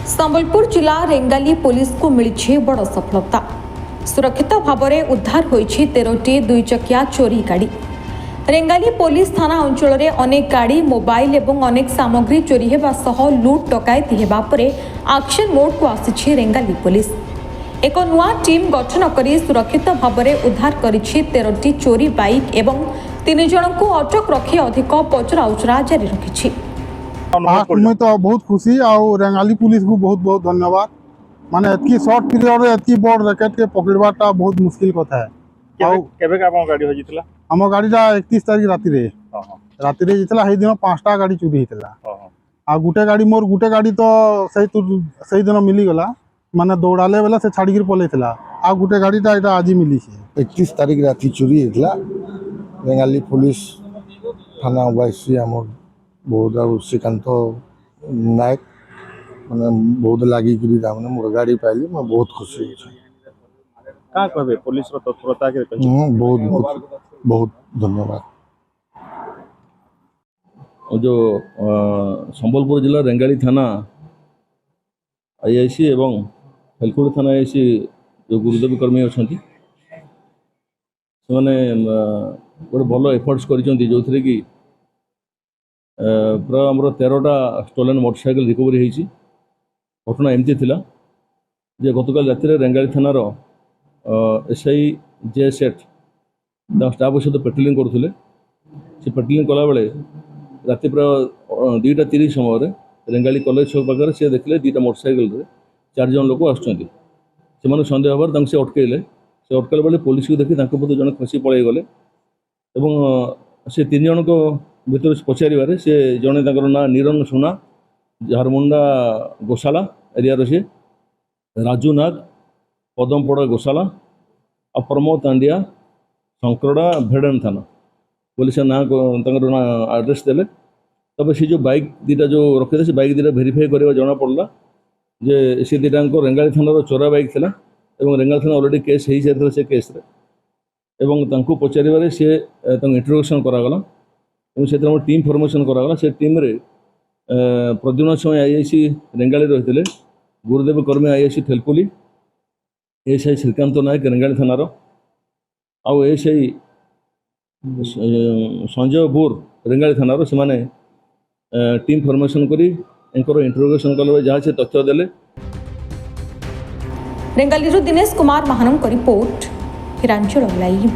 संबलपुर जिला रेंगाली पुलिस को मिली बड़ सफलता। सुरक्षित भाव में उद्धार होईछि 13टी दुई चकिया चोरी गाड़ी। रेंगाली पुलिस थाना अंचल में अनेक गाड़ी मोबाइल और अनेक सामग्री चोरी होगा सह लुट डकायती होगा परे एक्शन मोड को आसी रेंगाली पुलिस एक नुआ टीम गठन कर सुरक्षित भाव में उद्धार करिछि 13टी चोरी बाइक एवं 3 जन को अटक रखी अधिक पचराउचरा जारी रखिछि। मैं तो बहुत खुशी और रेंगाली पुलिस को बहुत बहुत धन्यवाद। माने एतकी शॉर्ट पीरियड रे एतकी बड़ रैकेट के पकड़वाटा बहुत मुश्किल कथा है। केबे का गाड़ी हो जितला हम गाड़ीटा 31 तारीख राति रे जितला हे दिन 5टा गाड़ी चोरी हितला आ गुटे गाड़ी मोर गुटे गाड़ी तो सही दिन मिली गला माने दौड़ाले वाला से छाड़ी के पलेथला आ गुटे गाड़ीटा एटा आज मिली छे। 31 तारीख राति चोरी हितला रेंगाली पुलिस थाना वाइसी हमर बहुत श्रीकांत नायक मैंने बहुत लगी मोर गाड़ी पाइली मैं बहुत खुशी का कहबे पुलिस रो तत्परता के बहुत बहुत बहुत धन्यवाद। जो संबलपुर जिला रेंगाली थाना आईआईसी एवं हेलकोट थाना आईआईसी जो गुरुदेव कर्मी अच्छा गोटे भल एफर्ट्स कर जो थे कि प्राय आमर 13टा स्टोलन मोटरसाइकेल रिकवरी होती। घटना एमती थिला जे गतकाल राति रेंगाली थानार एसआई जे सेठ स्टाफ सहित पेट्रोलिंग करुले से पेट्रोलिंग कला बेले राति प्राय 2:30 समय रेंगाली कॉलेज छक पाखे से देखले 2टा मोटरसाइकेल 4 जन लोक आसुँच से सन्देह हबार से अटकैले से अटकल बेले पुलिस को देखी जन खसी पलि गले से 3 जन को भीतर पचारे से जड़े ना निरंजन सुना झारमुंडा गोशाला एरिया सी राजू नाग पदमपड़ा गोशाला और प्रमोद तांडिया शंकरड़ा भेड़न थाना पुलिस ना ना आड्रेस देले। तब से जो बाइक 2टा जो रखी से बाइक 2टा भेरीफाई करवा जना पड़ा जे से 2टा रेंगाली थानार चोरा बाइक थिला एवं रेंगाली थाना ऑलरेडी केस हो सारी से केस एवं पचारे सी इंट्रोगेशन करागला से टीम फॉर्मेशन करागला से टीम रे प्रद्युम्न समय आईआईसी रेंगाली रही गुरुदेव कर्मी आईआईसी थेलपुली एसआई श्रीकांत नायक रेंगाली थानार आउ एसआई संजय बोर रेंगाली थानार से माने टीम फॉर्मेशन करी इंट्रोगेशन कले जहाँ से तथ्य देले। Rengali Dinesh Kumar Mahanam report Hiranchal live.